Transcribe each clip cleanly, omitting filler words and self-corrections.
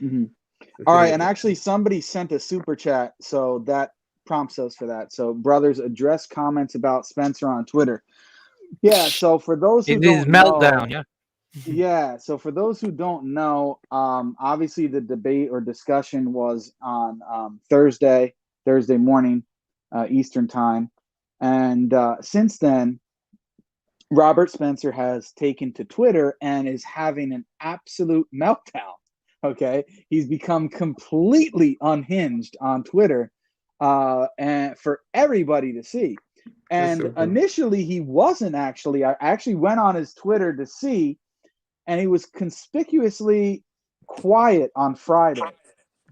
Mm-hmm. All right, and actually somebody sent a super chat, so that prompts us for that. So, brothers, address comments about Spencer on Twitter. Yeah, so for those who It is don't know, meltdown, yeah. yeah, so for those who don't know, obviously the debate or discussion was on Thursday morning, Eastern time, and since then, Robert Spencer has taken to Twitter and is having an absolute meltdown. Okay, he's become completely unhinged on Twitter, and for everybody to see. And initially, he wasn't actually. I actually went on his Twitter to see, and he was conspicuously quiet on Friday.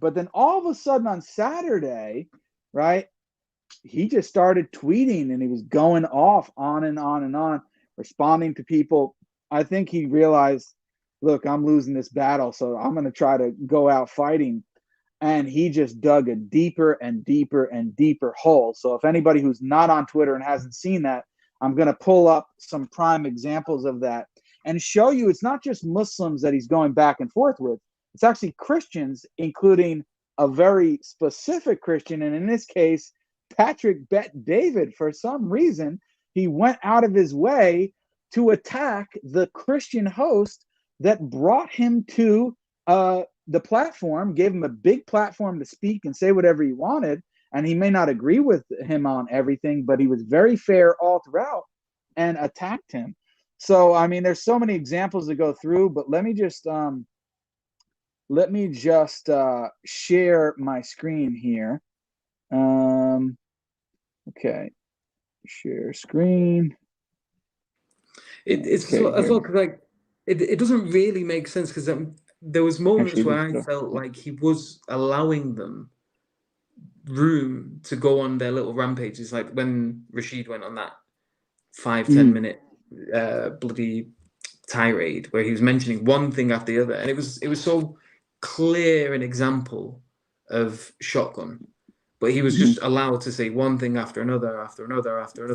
But then all of a sudden on Saturday, right, he just started tweeting and he was going off on and on and on, responding to people. I think he realized, look, I'm losing this battle, so I'm going to try to go out fighting. And he just dug a deeper and deeper and deeper hole. So if anybody who's not on Twitter and hasn't seen that, I'm going to pull up some prime examples of that and show you it's not just Muslims that he's going back and forth with. It's actually Christians, including a very specific Christian. And in this case, Patrick Bet David. For some reason, he went out of his way to attack the Christian host that brought him to the platform, gave him a big platform to speak and say whatever he wanted. And he may not agree with him on everything, but he was very fair all throughout and attacked him. So, I mean, there's so many examples to go through, but let me just share my screen here. Okay, share screen. It's okay, as well because like it doesn't really make sense because there was moments where I felt like he was allowing them room to go on their little rampages, like when Rashid went on that 5-10 minute bloody tirade where he was mentioning one thing after the other, and it was so clear an example of shotgun, but he was just allowed to say one thing after another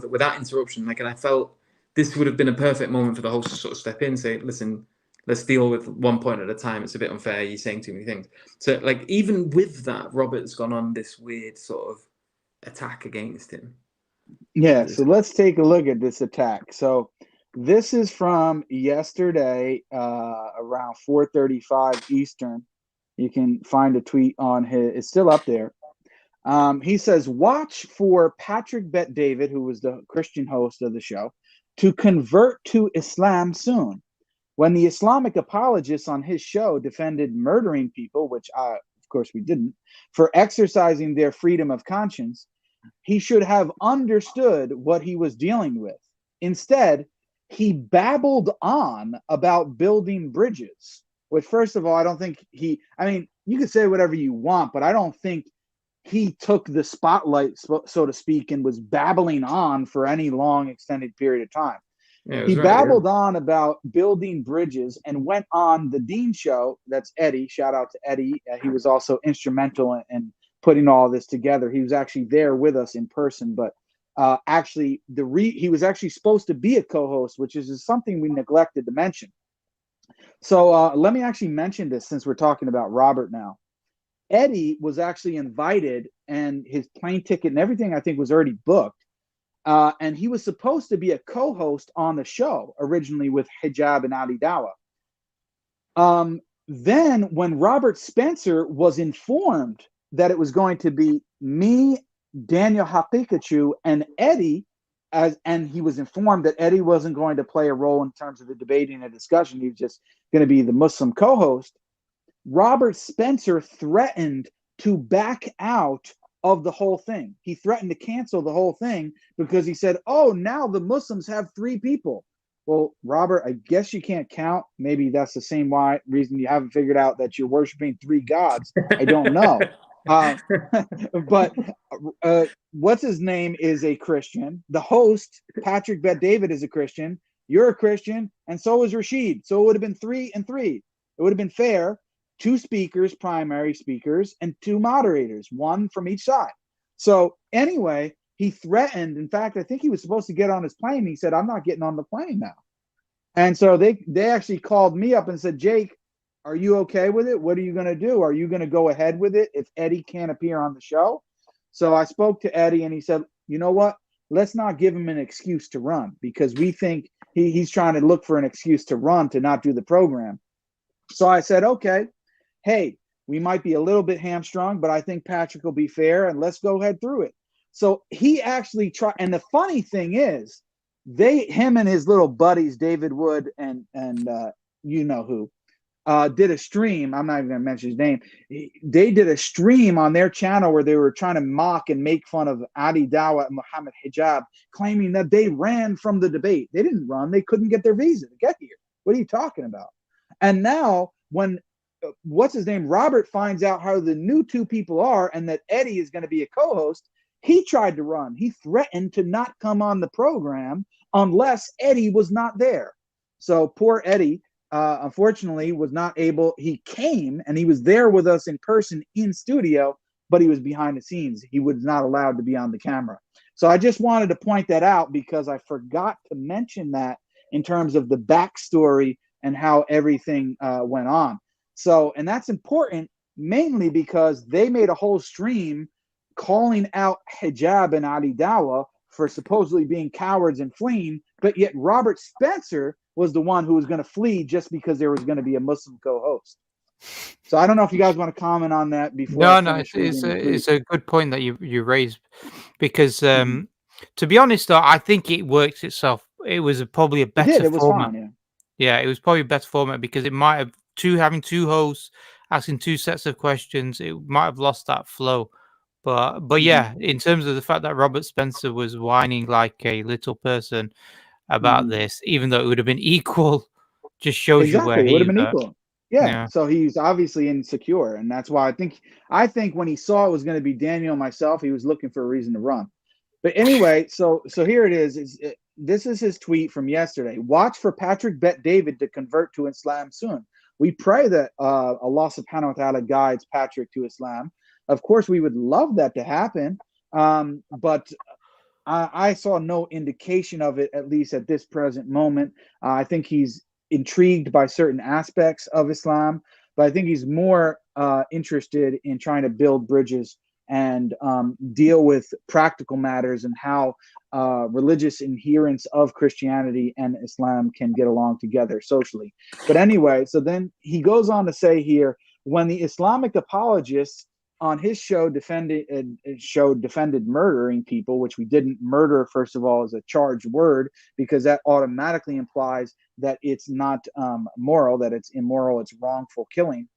without interruption. Like, and I felt this would have been a perfect moment for the host to sort of step in and say, listen, let's deal with one point at a time. It's a bit unfair. You're saying too many things. So, like, even with that, Robert's gone on this weird sort of attack against him. Yeah, so let's take a look at this attack. So this is from yesterday, around 4:35 Eastern. You can find a tweet on his, it's still up there. He says, watch for Patrick Bet David, who was the Christian host of the show, to convert to Islam soon. When the Islamic apologists on his show defended murdering people, which of course we didn't, for exercising their freedom of conscience, he should have understood what he was dealing with. Instead, he babbled on about building bridges, which, first of all, I don't think I mean, you can say whatever you want, but I don't think he took the spotlight, so to speak, and was babbling on for any long extended period of time. Yeah, he babbled on about building bridges and went on the Dean show. That's Eddie. Shout out to Eddie. He was also instrumental in putting all this together. He was actually there with us in person, but actually he was actually supposed to be a co-host, which is something we neglected to mention. So let me actually mention this since we're talking about Robert now. Eddie was actually invited, and his plane ticket and everything, I think, was already booked. And he was supposed to be a co-host on the show originally with Hijab and Ali Dawa. Then when Robert Spencer was informed that it was going to be me, Daniel Hakikachu, and Eddie, and he was informed that Eddie wasn't going to play a role in terms of the debating and discussion, he was just going to be the Muslim co-host, Robert Spencer threatened to back out of the whole thing. He threatened to cancel the whole thing because he said, oh, now the Muslims have 3 people. Well, Robert, I guess you can't count. Maybe that's the same reason you haven't figured out that you're worshiping 3 gods. I don't know. But what's his name is a Christian. The host, Patrick Bet David, is a Christian. You're a Christian, and so is Rashid. So it would have been 3 and 3. It would have been fair. 2 speakers, primary speakers, and 2 moderators, 1 from each side. So anyway, he threatened. In fact, I think he was supposed to get on his plane. He said, I'm not getting on the plane now. And so they actually called me up and said, Jake, Are you okay with it? What are you going to do? Are you going to go ahead with it if Eddie can't appear on the show? So I spoke to Eddie and he said, you know what? Let's not give him an excuse to run, because we think he's trying to look for an excuse to run, to not do the program. So I said, okay, hey, we might be a little bit hamstrung, but I think Patrick will be fair, and let's go ahead through it. So he actually tried. And the funny thing is, him and his little buddies, David Wood and you know who, did a stream. I'm not even going to mention his name. They did a stream on their channel where they were trying to mock and make fun of Adi Dawa and Muhammad Hijab, claiming that they ran from the debate. They didn't run. They couldn't get their visa to get here. What are you talking about? And now when what's his name, Robert, finds out how the new two people are and that Eddie is going to be a co-host, he tried to run. He threatened to not come on the program unless Eddie was not there. So poor Eddie, unfortunately, was not able. He came and he was there with us in person in studio, but he was behind the scenes. He was not allowed to be on the camera. So I just wanted to point that out because I forgot to mention that in terms of the backstory and how everything went on. So, and that's important mainly because they made a whole stream calling out Hijab and Ali Dawa for supposedly being cowards and fleeing, but yet Robert Spencer was the one who was going to flee just because there was going to be a Muslim co-host. So I don't know if you guys want to comment on that before. No, it's a good point that you raised, because to be honest, though, I think it works itself. It was probably a better format. Fine, yeah, it was probably a better format because it might have having two hosts asking two sets of questions. It might have lost that flow. But yeah, in terms of the fact that Robert Spencer was whining like a little person about this, even though it would have been equal, just shows you where it would have been equal. Yeah. So he's obviously insecure, and that's why I think when he saw it was going to be Daniel and myself, he was looking for a reason to run. But anyway, so here it is. This is his tweet from yesterday. Watch for Patrick Bet David to convert to Islam soon. We pray that Allah subhanahu wa ta'ala guides Patrick to Islam. Of course, we would love that to happen, but I saw no indication of it, at least at this present moment. I think he's intrigued by certain aspects of Islam, but I think he's more interested in trying to build bridges and deal with practical matters and how religious adherents of Christianity and Islam can get along together socially. But anyway, so then he goes on to say here, when the Islamic apologists on his show defended murdering people, which we didn't. Murder, first of all, is a charged word because that automatically implies that it's not moral, that it's immoral, it's wrongful killing.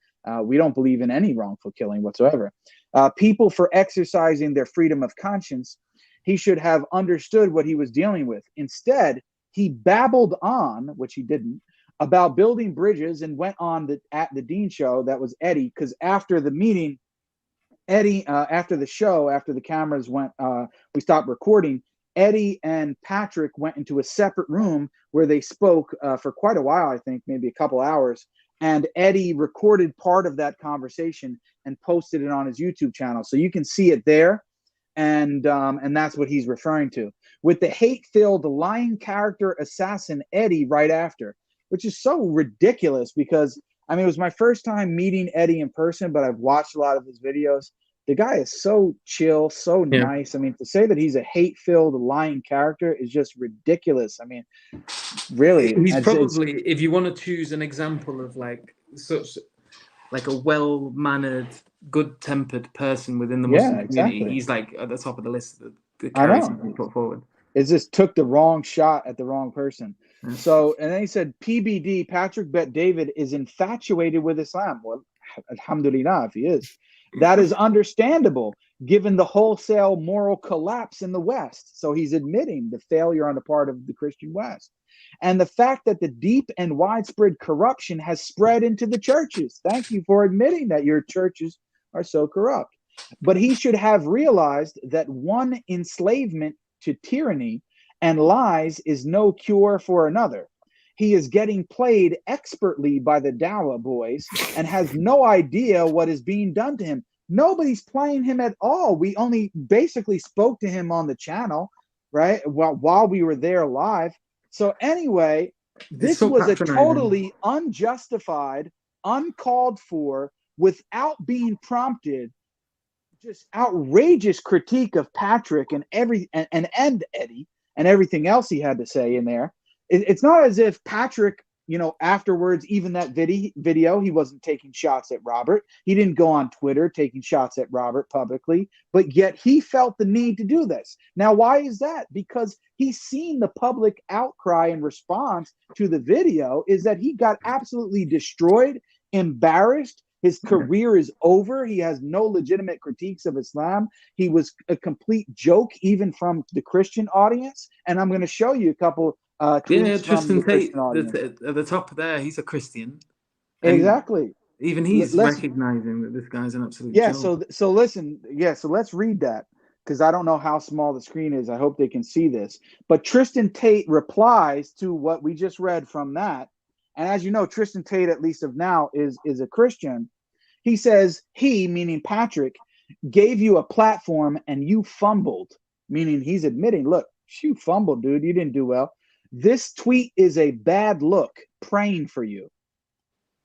We don't believe in any wrongful killing whatsoever. People for exercising their freedom of conscience, he should have understood what he was dealing with. Instead, he babbled on, which he didn't, about building bridges and went on at the Dean show. That was Eddie, because after the meeting, Eddie, after the show, after the cameras went, we stopped recording, Eddie and Patrick went into a separate room where they spoke for quite a while, I think, maybe a couple hours. And Eddie recorded part of that conversation and posted it on his YouTube channel. So you can see it there. And that's what he's referring to. With the hate-filled lying character assassin Eddie right after, which is so ridiculous because, I mean, it was my first time meeting Eddie in person, but I've watched a lot of his videos. The guy is so chill, so nice. I mean, to say that he's a hate-filled lying character is just ridiculous. I mean, really. He's probably, if you want to choose an example of like such like a well-mannered, good-tempered person within the Muslim community, he's like at the top of the list of the characters he put forward. It just took the wrong shot at the wrong person. So, and then he said, PBD, Patrick Bet David, is infatuated with Islam. Well, alhamdulillah, if he is. That is understandable, given the wholesale moral collapse in the West. So he's admitting the failure on the part of the Christian West. And the fact that the deep and widespread corruption has spread into the churches. Thank you for admitting that your churches are so corrupt. But he should have realized that one enslavement to tyranny and lies is no cure for another. He is getting played expertly by the Dawa boys and has no idea what is being done to him. Nobody's playing him at all. We only basically spoke to him on the channel, right? While we were there live. So anyway, this was a totally unjustified uncalled for, without being prompted, just outrageous critique of Patrick and Eddie and everything else he had to say in there. It's not as if Patrick, afterwards, even that video, he wasn't taking shots at Robert. He didn't go on Twitter taking shots at Robert publicly, but yet he felt the need to do this. Now, why is that? Because he's seen the public outcry in response to the video is that he got absolutely destroyed, embarrassed. His career is over. He has no legitimate critiques of Islam. He was a complete joke, even from the Christian audience. And I'm going to show you a couple tweets Tristan from the Tate Christian audience. at the top there, he's a Christian. Exactly. Even he's recognizing that this guy's an absolute joke. So listen. So let's read that, because I don't know how small the screen is. I hope they can see this. But Tristan Tate replies to what we just read from that. And as you know, Tristan Tate, at least of now, is a Christian. He says, he, meaning Patrick, gave you a platform and you fumbled, meaning he's admitting, look, you fumbled, dude. You didn't do well. This tweet is a bad look, praying for you.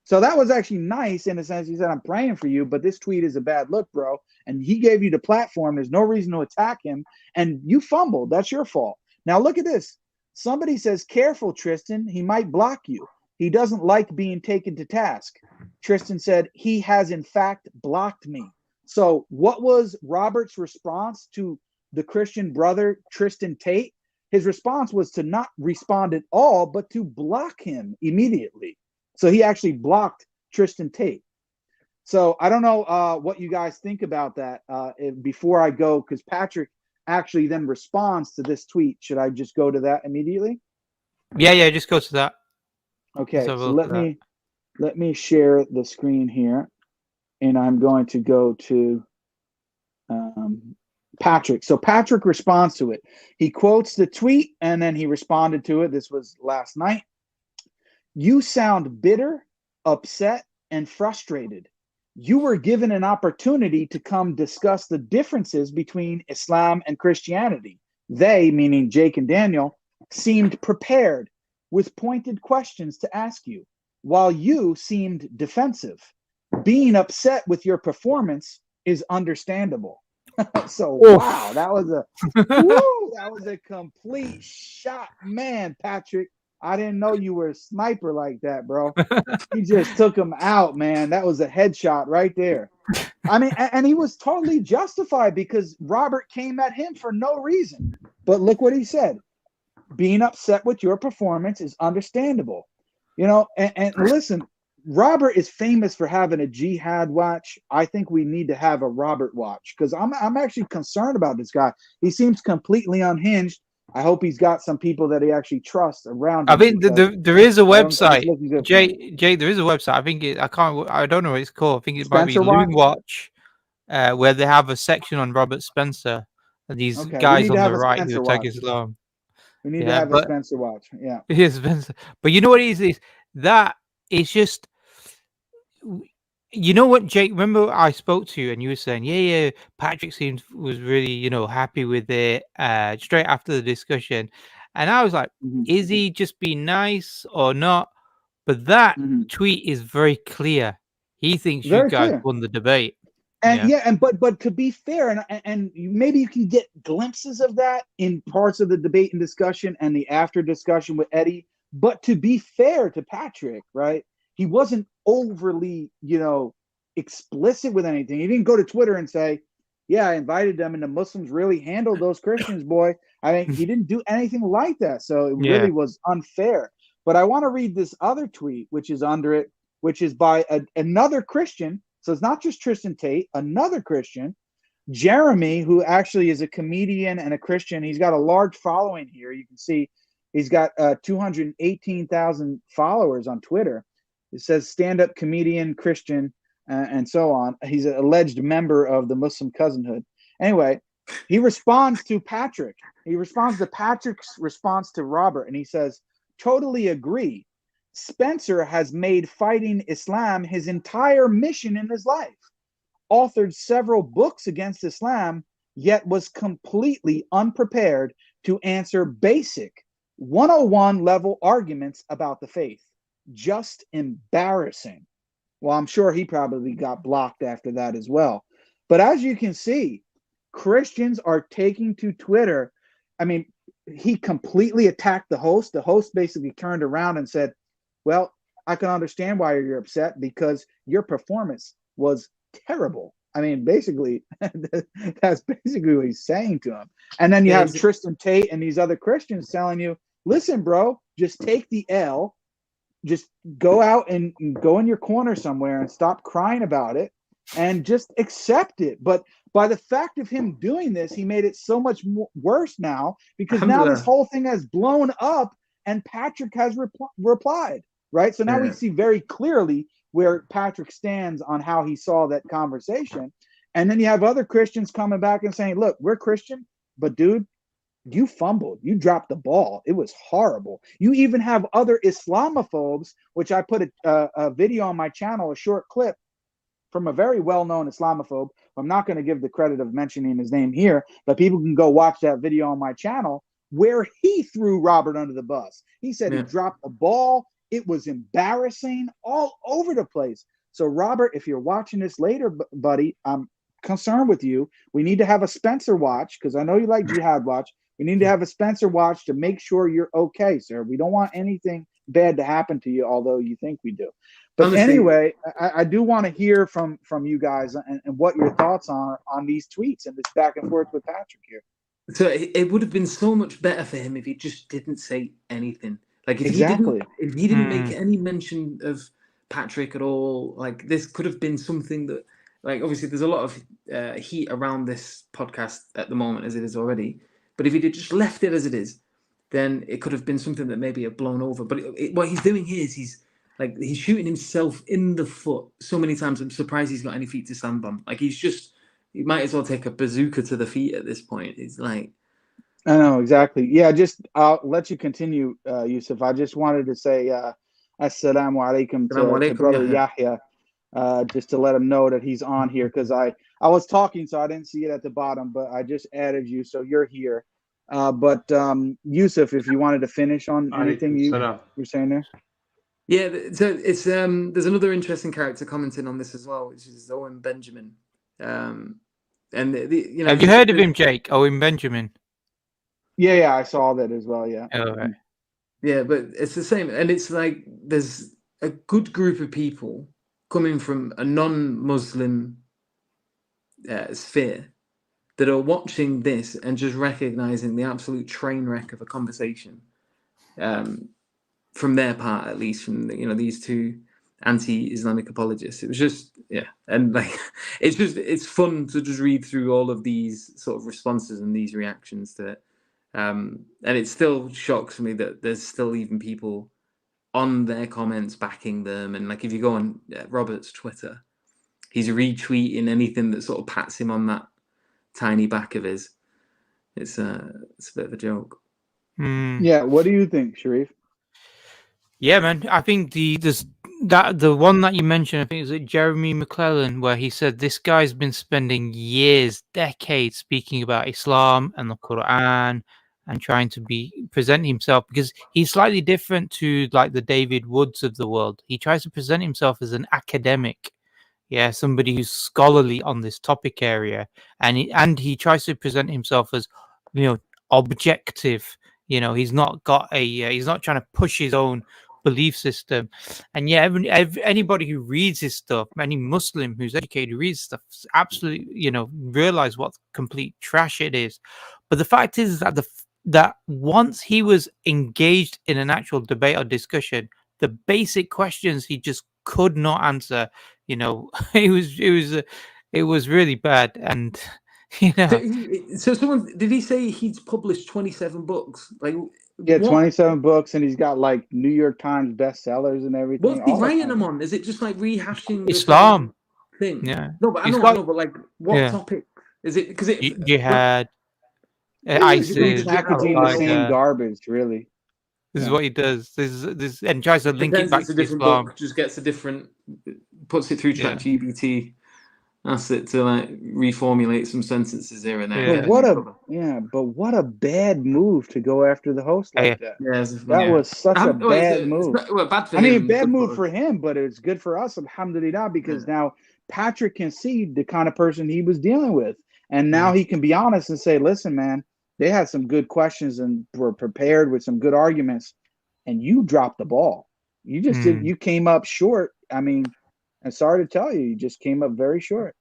So that was actually nice in a sense. He said, I'm praying for you, but this tweet is a bad look, bro. And he gave you the platform. There's no reason to attack him. And you fumbled. That's your fault. Now look at this. Somebody says, careful, Tristan. He might block you. He doesn't like being taken to task. Tristan said, he has in fact blocked me. So what was Robert's response to the Christian brother, Tristan Tate? His response was to not respond at all, but to block him immediately. So he actually blocked Tristan Tate. So I don't know what you guys think about that before I go, because Patrick actually then responds to this tweet. Should I just go to that immediately? Yeah, just go to that. Okay, so let me share the screen here, and I'm going to go to Patrick. So Patrick responds to it. He quotes the tweet, and then he responded to it. This was last night. You sound bitter, upset, and frustrated. You were given an opportunity to come discuss the differences between Islam and Christianity. They, meaning Jake and Daniel, seemed prepared with pointed questions to ask you, while you seemed defensive. Being upset with your performance is understandable. So, wow, that was a complete shot. Man, Patrick, I didn't know you were a sniper like that, bro. He just took him out, man. That was a headshot right there. I mean, and he was totally justified because Robert came at him for no reason. But look what he said. Being upset with your performance is understandable. And listen, Robert is famous for having a jihad watch. I think we need to have a Robert watch, because I'm actually concerned about this guy. He seems completely unhinged. I hope he's got some people that he actually trusts around him. I think there is a website. Jay, there is a website. I think I don't know what it's called. I think it might be Loon Watch, where they have a section on Robert Spencer and these guys on the right who attack Islam. We need to have a Spencer watch. Yeah. Yes, Spencer. But you know what it is that it's just, you know what, Jake, remember I spoke to you and you were saying, yeah, Patrick was really, happy with it straight after the discussion. And I was like, is he just being nice or not? But that tweet is very clear. He thinks you guys won the debate. And but to be fair, and maybe you can get glimpses of that in parts of the debate and discussion and the after discussion with Eddie. But to be fair to Patrick, right? He wasn't overly, explicit with anything. He didn't go to Twitter and say, yeah, I invited them and the Muslims really handled those Christians, boy. I mean, he didn't do anything like that. So it really was unfair. But I want to read this other tweet, which is under it, which is by another Christian. So it's not just Tristan Tate, another Christian, Jeremy, who actually is a comedian and a Christian. He's got a large following here. You can see he's got 218,000 followers on Twitter. It says stand-up comedian, Christian, and so on. He's an alleged member of the Muslim Cousinhood. Anyway, he responds to Patrick. He responds to Patrick's response to Robert, and he says, totally agree. Spencer has made fighting Islam his entire mission in his life, authored several books against Islam, yet was completely unprepared to answer basic 101 level arguments about the faith. Just embarrassing. Well, I'm sure he probably got blocked after that as well. But as you can see, Christians are taking to Twitter. I mean, he completely attacked the host. The host basically turned around and said, well, I can understand why you're upset because your performance was terrible. I mean, basically, that's basically what he's saying to him. And then you have Tristan Tate and these other Christians telling you, listen, bro, just take the L. Just go out and go in your corner somewhere and stop crying about it and just accept it. But by the fact of him doing this, he made it so much worse now because now this whole thing has blown up and Patrick has replied, right? So now we see very clearly where Patrick stands on how he saw that conversation. And then you have other Christians coming back and saying, look, we're Christian, but dude, you fumbled. You dropped the ball. It was horrible. You even have other Islamophobes, which I put a video on my channel, a short clip from a very well-known Islamophobe. I'm not going to give the credit of mentioning his name here, but people can go watch that video on my channel where he threw Robert under the bus. He said he dropped the ball. It was embarrassing all over the place. So, Robert, if you're watching this later, buddy, I'm concerned with you. We need to have a Spencer watch because I know you like Jihad watch. We need to have a Spencer watch to make sure you're okay, sir. We don't want anything bad to happen to you, although you think we do. But anyway, I do want to hear from you guys and what your thoughts are on these tweets and this back and forth with Patrick here. So it would have been so much better for him if he just didn't say anything. Like if he didn't make any mention of Patrick at all, like this could have been something that, like obviously there's a lot of heat around this podcast at the moment as it is already. But if he'd just left it as it is, then it could have been something that maybe had blown over. But what he's doing here is he's shooting himself in the foot so many times. I'm surprised he's got any feet to stand on. Like he might as well take a bazooka to the feet at this point. It's like, I know exactly. Yeah, I'll let you continue, Yusuf. I just wanted to say assalamu alaikum to brother Yahya, just to let him know that he's on here because I was talking, so I didn't see it at the bottom, but I just added you, so you're here. But Yusuf, if you wanted to finish on anything you were saying there. Yeah, so it's there's another interesting character commenting on this as well, which is Owen Benjamin. And have you heard of him, Jake? Owen Benjamin. Yeah, I saw that as well. Yeah. Oh, right. Yeah, but it's the same, and it's like there's a good group of people coming from a non-Muslim sphere that are watching this and just recognizing the absolute train wreck of a conversation, from their part at least, from these two anti-Islamic apologists. It was just and like it's fun to just read through all of these sort of responses and these reactions to it. And it still shocks me that there's still even people on their comments backing them. And like if you go on Robert's Twitter, he's retweeting anything that sort of pats him on that tiny back of his. It's a bit of a joke. Yeah, what do you think, Sharif? Yeah, man. I think the one that you mentioned, I think is it Jeremy McClellan, where he said this guy's been spending years, decades speaking about Islam and the Quran and trying to present himself, because he's slightly different to like the David Woods of the world. He tries to present himself as an academic, somebody who's scholarly on this topic area, and he tries to present himself as objective. He's not got he's not trying to push his own belief system. And anybody who reads his stuff, any Muslim who's educated reads stuff, absolutely realize what complete trash it is. But the fact is that that once he was engaged in an actual debate or discussion, the basic questions he just could not answer. It was really bad. And so someone, did he say he's published 27 books? Like, yeah, 27 books, and he's got like New York Times bestsellers and everything. What's he writing them on? Is it just like rehashing Islam thing? Yeah. No, but I know, but like what topic is it? Because you had ISIS, packaging the same garbage, really. This is what he does. This and tries to link it back to a different Islam. Book, just gets a different, puts it through ChatGPT. That's it, to like reformulate some sentences here and there. But what a bad move to go after the host like that. That was such a bad move. Bad for I mean, him, bad move for him, but it's good for us, alhamdulillah, because now Patrick can see the kind of person he was dealing with. And now he can be honest and say, listen, man, they had some good questions and were prepared with some good arguments, and you dropped the ball. You just did. You came up short. I mean, I'm sorry to tell you, you just came up very short.